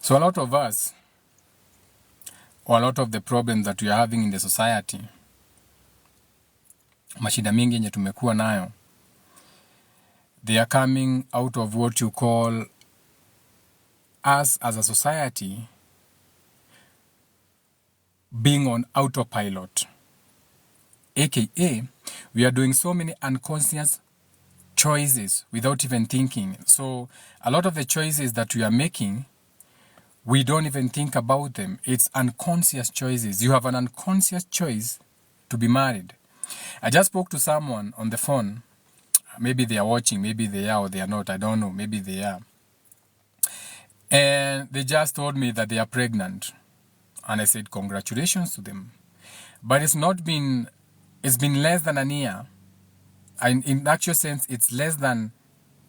So a lot of us, or a lot of the problems that we are having in the society, mashida mingi yenye tumekuwa nayo, they are coming out of what you call us as a society being on autopilot. AKA, we are doing so many unconscious choices without even thinking. So a lot of the choices that we are making, we don't even think about them. It's unconscious choices. You have an unconscious choice to be married. I just spoke to someone on the phone. Maybe they are watching, maybe they are or they are not. I don't know. Maybe they are. And they just told me that they are pregnant. And I said, congratulations to them. But it's been less than a year. And in actual sense, it's less than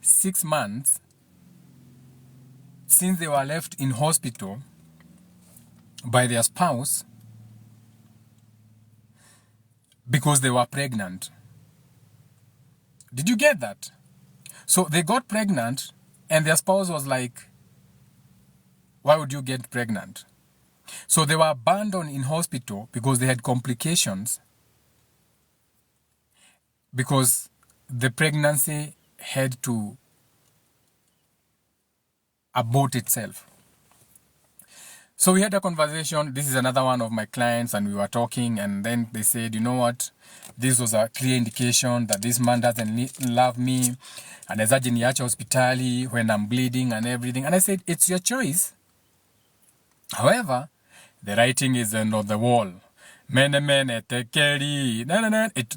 6 months since they were left in hospital by their spouse because they were pregnant. Did you get that? So they got pregnant and their spouse was like, why would you get pregnant? So they were abandoned in hospital because they had complications, because the pregnancy had to abort itself. So we had a conversation. This is another one of my clients, and we were talking, and then they said, you know what? This was a clear indication that this man doesn't love me, and there's a niacha hospitali when I'm bleeding and everything. And I said, it's your choice. However, the writing is on the wall. The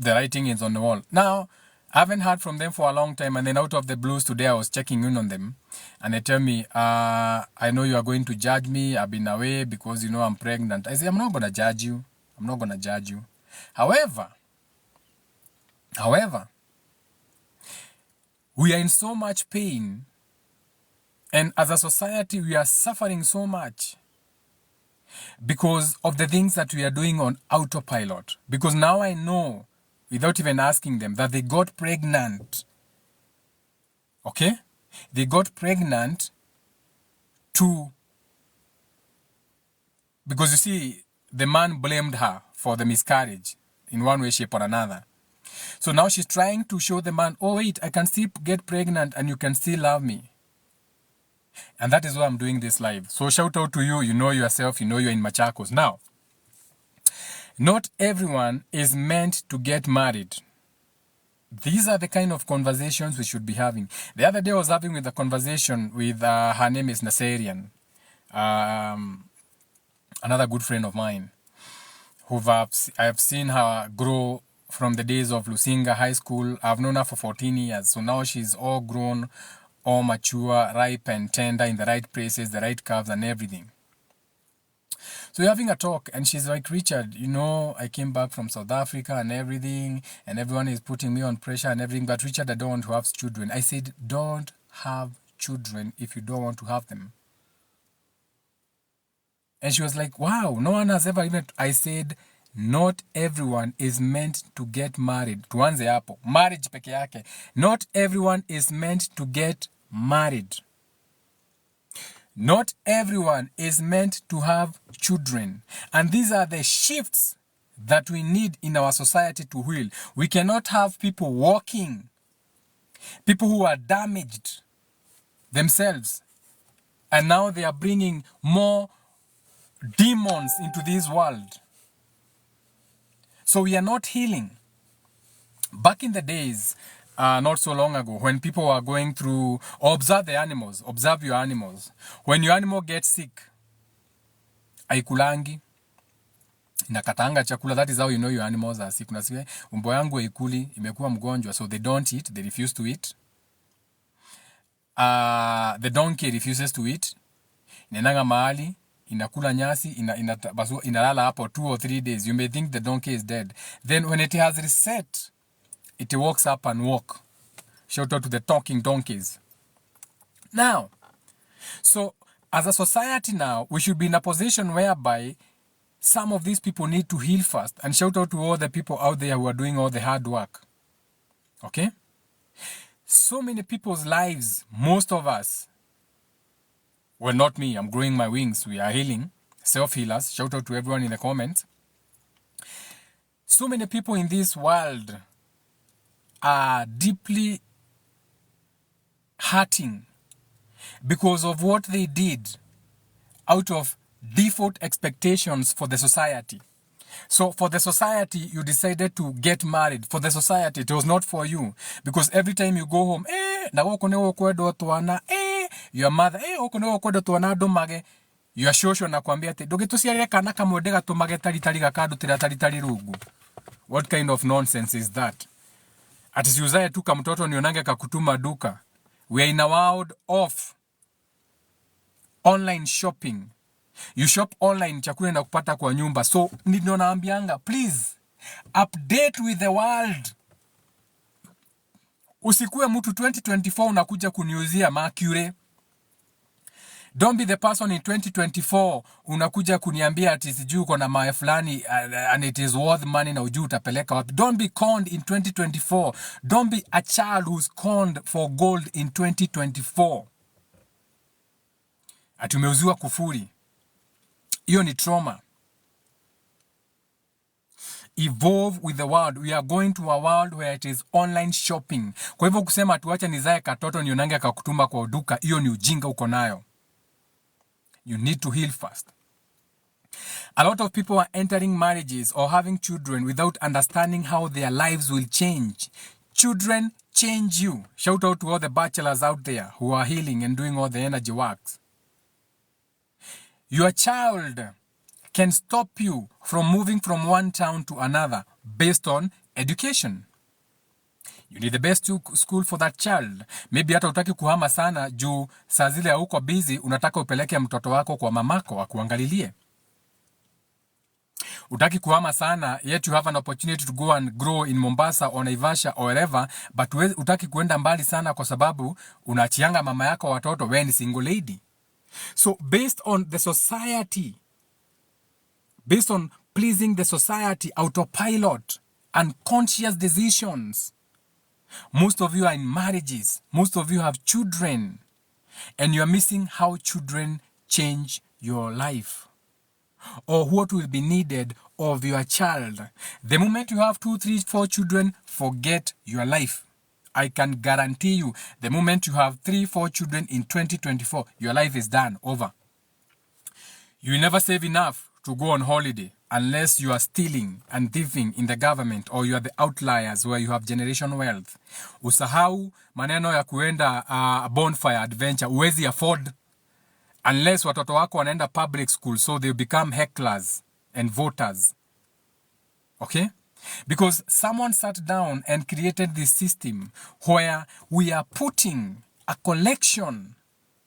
writing is on the wall. Now, I haven't heard from them for a long time, and then out of the blues today I was checking in on them, and they tell me, I know you are going to judge me. I've been away because you know I'm pregnant. I say, I'm not going to judge you. I'm not going to judge you. However, we are in so much pain, and as a society we are suffering so much because of the things that we are doing on autopilot. Because now I know, without even asking them, that they got pregnant. Okay? They got pregnant because you see, the man blamed her for the miscarriage in one way, shape or another. So now she's trying to show the man, oh wait, I can still get pregnant and you can still love me. And that is why I'm doing this live. So shout out to you. You know yourself. You know you're in Machakos. Now, not everyone is meant to get married. These are the kind of conversations we should be having. The other day I was having a conversation with, her name is Naserian, another good friend of mine, I have seen her grow from the days of Lusinga High School. I've known her for 14 years. So now she's all grown, all mature, ripe and tender, in the right places, the right curves and everything. So we're having a talk and she's like, Richard, you know, I came back from South Africa and everything, and everyone is putting me on pressure and everything, but Richard, I don't want to have children. I said, don't have children if you don't want to have them. And she was like, wow, no one has ever even... I said, not everyone is meant to get married. Tuanze hapo. Marriage peke yake. Not everyone is meant to get married. Not everyone is meant to have children. And these are the shifts that we need in our society to heal. We cannot have people walking, people who are damaged themselves, and now they are bringing more demons into this world. So we are not healing. Back in the days, not so long ago, when people were going through, observe the animals, observe your animals. When your animal gets sick, haikulangi, inakatanga chakula. That is how you know your animals are sick. Unasikia, umbo yangu haikuli, imekuwa mgonjwa, so they don't eat, they refuse to eat. The donkey refuses to eat. Inenanga mahali, inakula nyasi, inalala hapo 2 or 3 days. You may think the donkey is dead. Then when it has reset, it walks up and walk. Shout out to the talking donkeys. Now, so as a society now, we should be in a position whereby some of these people need to heal first. And shout out to all the people out there who are doing all the hard work. Okay? So many people's lives, most of us, Well, not me. I'm growing my wings. We are healing. Self-healers. Shout out to everyone in the comments. So many people in this world are deeply hurting because of what they did out of default expectations for the society. So for the society, you decided to get married. For the society, it was not for you. Because every time you go home, your mother, your shosho nakwambia ati ndugituciarire kana kamwe ndigatumage tari gakandutira tari rugu. What kind of nonsense is that? Ati siuzae tu kamtoto nionange kakutuma duka. We are in a world of online shopping. You shop online, chakula na kupata kwa nyumba. So ndio naambianga, please update with the world. Usikue mtu 2024 unakuja kuniuzia Mercury. Don't be the person in 2024 unakuja kuniambia ati sijui uko na mae fulani and it is worth money na ujui utapeleka wapi. Don't be conned in 2024. Don't be a child who's conned for gold in 2024. Ati umeuziwa kufuri. Hiyo ni trauma. Evolve with the world. We are going to a world where it is online shopping. Kwa hivyo kusema tuache nizae katoto nionange kakutuma kwa duka, hiyo ni ujinga uko nayo. You need to heal first. A lot of people are entering marriages or having children without understanding how their lives will change. Children change you. Shout out to all the bachelors out there who are healing and doing all the energy works. Your child can stop you from moving from one town to another based on education. You need the best school for that child. Maybe hata utaki kuhama sana juu saa zile hauko busy, unataka upeleke mtoto wako kwa mamako akuangalilie. Utaki kuhama sana, yet you have an opportunity to go and grow in Mombasa or Naivasha or wherever, but utaki kuenda mbali sana kwa sababu unachianga mama yako watoto, we ni single lady. So based on the society, based on pleasing the society, autopilot, unconscious decisions, most of you are in marriages. Most of you have children. And you are missing how children change your life. Or what will be needed of your child. The moment you have 2, 3, 4 children, forget your life. I can guarantee you, the moment you have 3, 4 children in 2024, your life is done, over. You will never save enough to go on holiday unless you are stealing and thieving in the government, or you are the outliers where you have generation wealth. Usahau maneno ya kuenda bonfire adventure, uwezi afford unless watoto wako wanaenda public school, so they become hecklers and voters. Okay? Because someone sat down and created this system where we are putting a collection.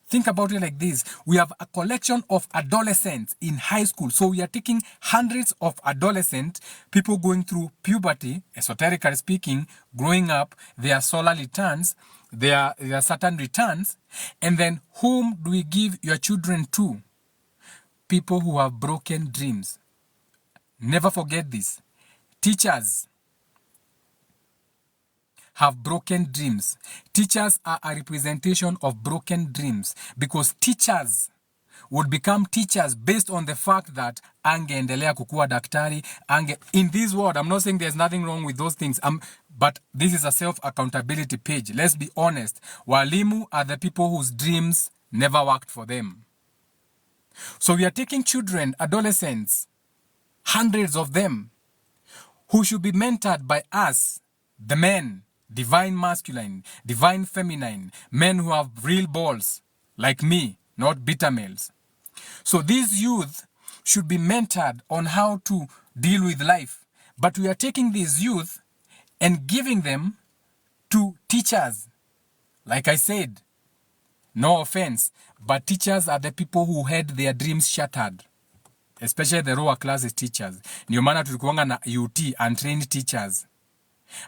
Think about it like this. We have a collection of adolescents in high school. So we are taking hundreds of adolescents, people going through puberty, esoterically speaking, growing up, their solar returns, their Saturn returns. And then whom do we give your children to? People who have broken dreams. Never forget this. Teachers have broken dreams. Teachers are a representation of broken dreams, because teachers would become teachers based on the fact that angeendelea kukua daktari, in this world. I'm not saying there's nothing wrong with those things, but this is a self-accountability page. Let's be honest. Walimu are the people whose dreams never worked for them. So we are taking children, adolescents, hundreds of them, who should be mentored by us, the men, divine masculine, divine feminine, men who have real balls, like me, not beta males. So these youth should be mentored on how to deal with life. But we are taking these youth and giving them to teachers. Like I said, no offense, but teachers are the people who had their dreams shattered. Especially the lower classes teachers. Ndio maana tulikuanga na UT, untrained teachers.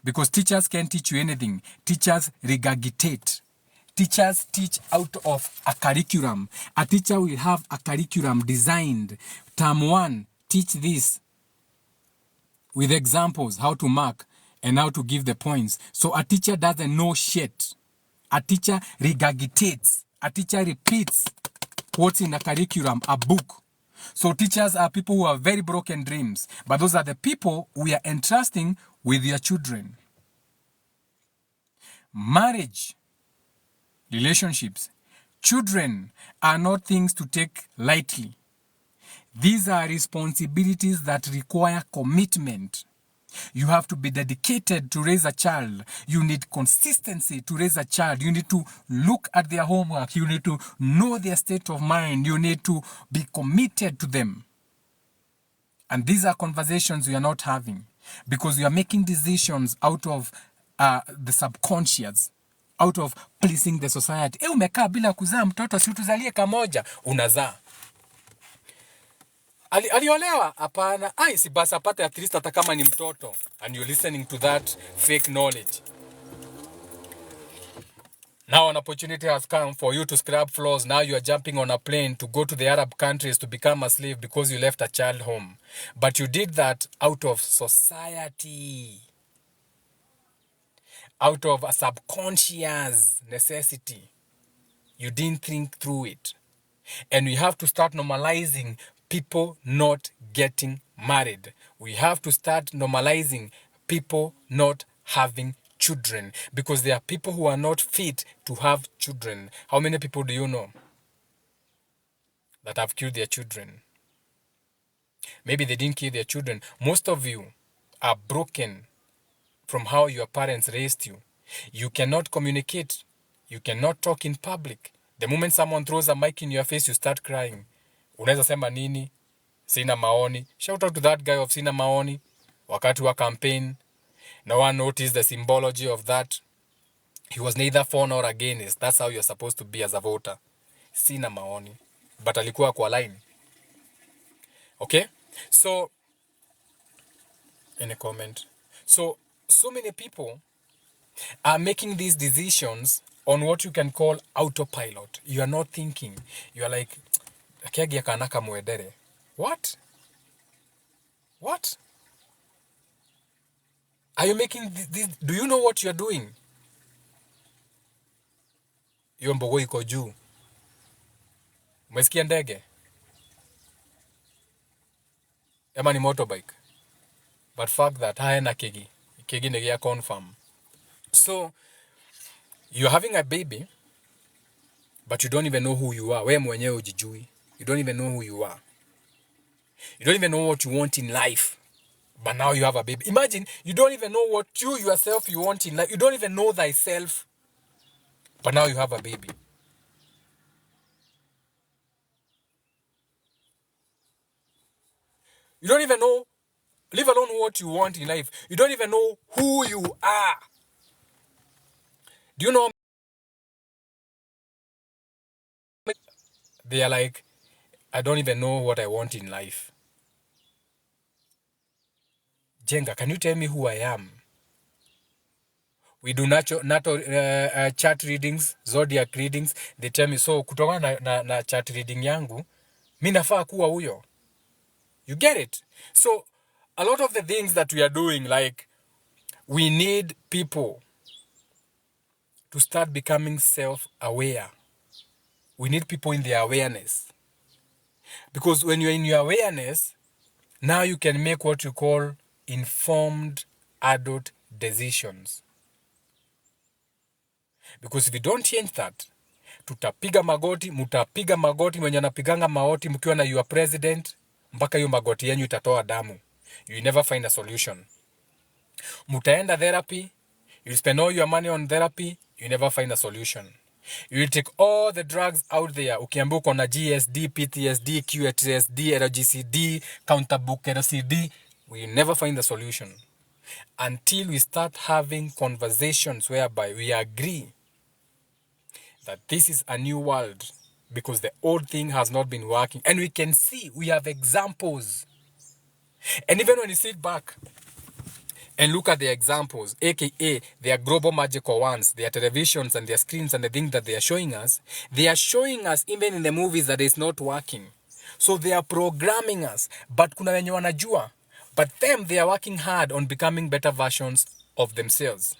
Because teachers can't teach you anything. Teachers regurgitate. Teachers teach out of a curriculum. A teacher will have a curriculum designed. Term 1, teach this with examples, how to mark and how to give the points. So a teacher doesn't know shit. A teacher regurgitates. A teacher repeats. what's in a curriculum, a book. So teachers are people who have very broken dreams, but those are the people we are entrusting with your children. Marriage, relationships, children are not things to take lightly. These are responsibilities that require commitment. You have to be dedicated to raise a child. You need consistency to raise a child. You need to look at their homework. You need to know their state of mind. You need to be committed to them. And these are conversations we are not having because we are making decisions out of the subconscious, out of pleasing the society. Umekaa bila kuzaa mtoto, si tuzalie kamoja, unazaa. Aliolewa? Hapana. Si basi apate at least hata kama ni mtoto. And you're listening to that fake knowledge. Now an opportunity has come for you to scrub floors. Now you are jumping on a plane to go to the Arab countries to become a slave because you left a child home. But you did that out of society. Out of a subconscious necessity. You didn't think through it. And we have to start normalizing people not getting married. We have to start normalizing people not having children because there are people who are not fit to have children. How many people do you know that have killed their children? Maybe they didn't kill their children. Most of you are broken from how your parents raised you. You cannot communicate. You cannot talk in public. The moment someone throws a mic in your face, you start crying. Unaweza sema nini? Sina maoni. Shout out to that guy of Sina maoni. Wakati wa campaign. No one noticed the symbology of that. He was neither for nor against. That's how you're supposed to be as a voter. Sina maoni. But alikuwa kwa line. Okay? So, in a comment. So many people are making these decisions on what you can call autopilot. You are not thinking. You are like, Kiagia kanaka muedere. What? What? Are you making this? Do you know what you're doing? Hiyo mbogo iko juu. Umesikia ndege? Ema ni motorbike. But fuck that. Haena kegi. Kegi negia confirm. So, you're having a baby, but you don't even know who you are. We mwenyewe ujijui. You don't even know who you are. You don't even know what you want in life. But now you have a baby. Imagine, you don't even know what you yourself you want in life. You don't even know thyself. But now you have a baby. You don't even know, leave alone what you want in life. You don't even know who you are. Do you know? They are like, I don't even know what I want in life. Jenga, can you tell me who I am? We do chart readings, zodiac readings. They tell me, so kutoka na chart reading yangu, mi nafaa kuwa huyo. You get it? So, a lot of the things that we are doing, like, we need people to start becoming self-aware. We need people in their awareness. Because when you're in your awareness, now you can make what you call informed adult decisions. Because if you don't change that, mutapiga magoti mwenye anapiganga maoti mkiwa na your president, mpaka hiyo magoti yenyu itatoa damu. You never find a solution. Mutaenda therapy, you spend all your money on therapy, you never find a solution. You take all the drugs out there. Ukiambiwa uko na GSD, PTSD, QTSD, LGCD, counterbook LCD, we never find the solution. Until we start having conversations whereby we agree that this is a new world because the old thing has not been working. And we can see, we have examples. And even when you sit back and look at the examples, aka their global magical ones, their televisions and their screens and the things that they are showing us even in the movies that it's not working. So they are programming us. But kuna wenye wanajua. But them, they are working hard on becoming better versions of themselves.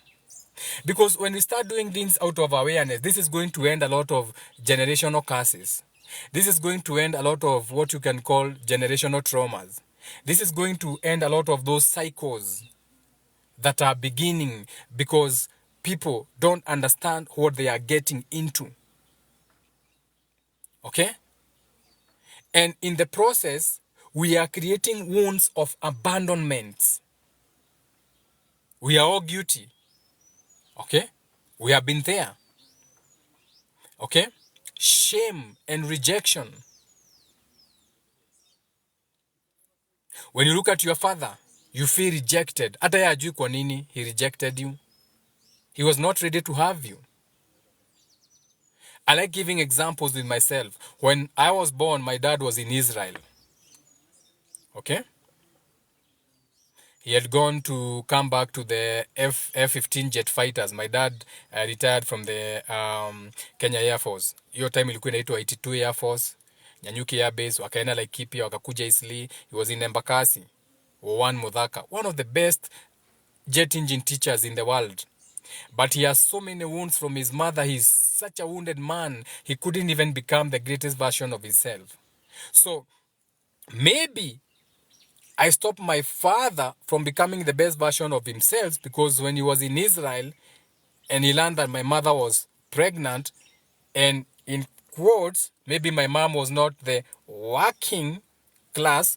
Because when we start doing things out of awareness, this is going to end a lot of generational curses. This is going to end a lot of what you can call generational traumas. This is going to end a lot of those cycles that are beginning because people don't understand what they are getting into. Okay? And in the process, we are creating wounds of abandonment. We are all guilty. Okay? We have been there. Okay? Shame and rejection. When you look at your father, you feel rejected. Hata yeye hajui kwa nini he rejected you. He was not ready to have you. I like giving examples with myself. When I was born, my dad was in Israel. Okay? He had gone to come back to the F-15 jet fighters. My dad retired from the Kenya Air Force. Hiyo time ilikuwa inaitwa 82 Air Force. Nyanyuki Air Base. Wakaenda Laikipia, wakakuja Isli. He was in Embakasi. One Mudhaka. One of the best jet engine teachers in the world. But he has so many wounds from his mother. He's such a wounded man. He couldn't even become the greatest version of himself. So, maybe I stopped my father from becoming the best version of himself because when he was in Israel and he learned that my mother was pregnant, and in quotes, maybe my mom was not the working class,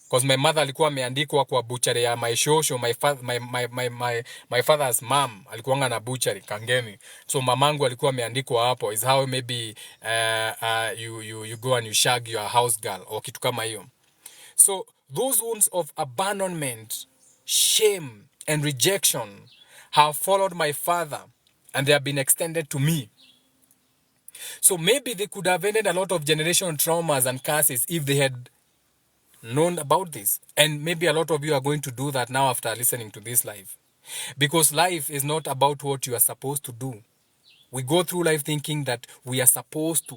because my mother alikuwa ameandikwa kwa butchery ya my shosho, my father's mom alikuwanga na butchery Kangemi. So mamangu alikuwa ameandikwa hapo. Is how maybe you go and you shag your house girl or kitu kama hiyo. So those wounds of abandonment, shame and rejection have followed my father and they have been extended to me. So maybe they could have ended a lot of generational traumas and curses if they had known about this. And maybe a lot of you are going to do that now after listening to this live. Because life is not about what you are supposed to do. We go through life thinking that we are supposed to.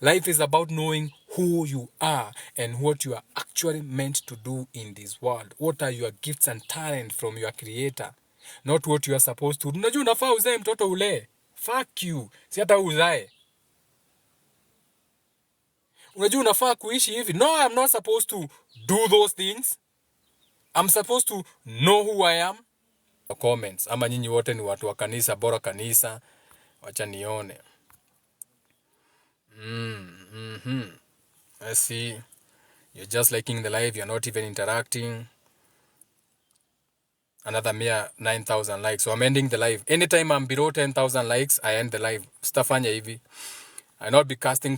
Life is about knowing who you are and what you are actually meant to do in this world. What are your gifts and talent from your creator? Not what you are supposed to do. Unajua unafaa uzae mtoto ule. Fuck you. Si hata uzae. Unajua unafaa kuishi hivi. No, I'm not supposed to do those things. I'm supposed to know who I am. Comments. Ama nyinyi wote ni watu wa kanisa, bora kanisa. Wacha nione. I see. You're just liking the live. You're not even interacting. Another mere 9,000 likes. So I'm ending the live. Anytime I'm below 10,000 likes, I end the live. Stafanya hivi. I not be casting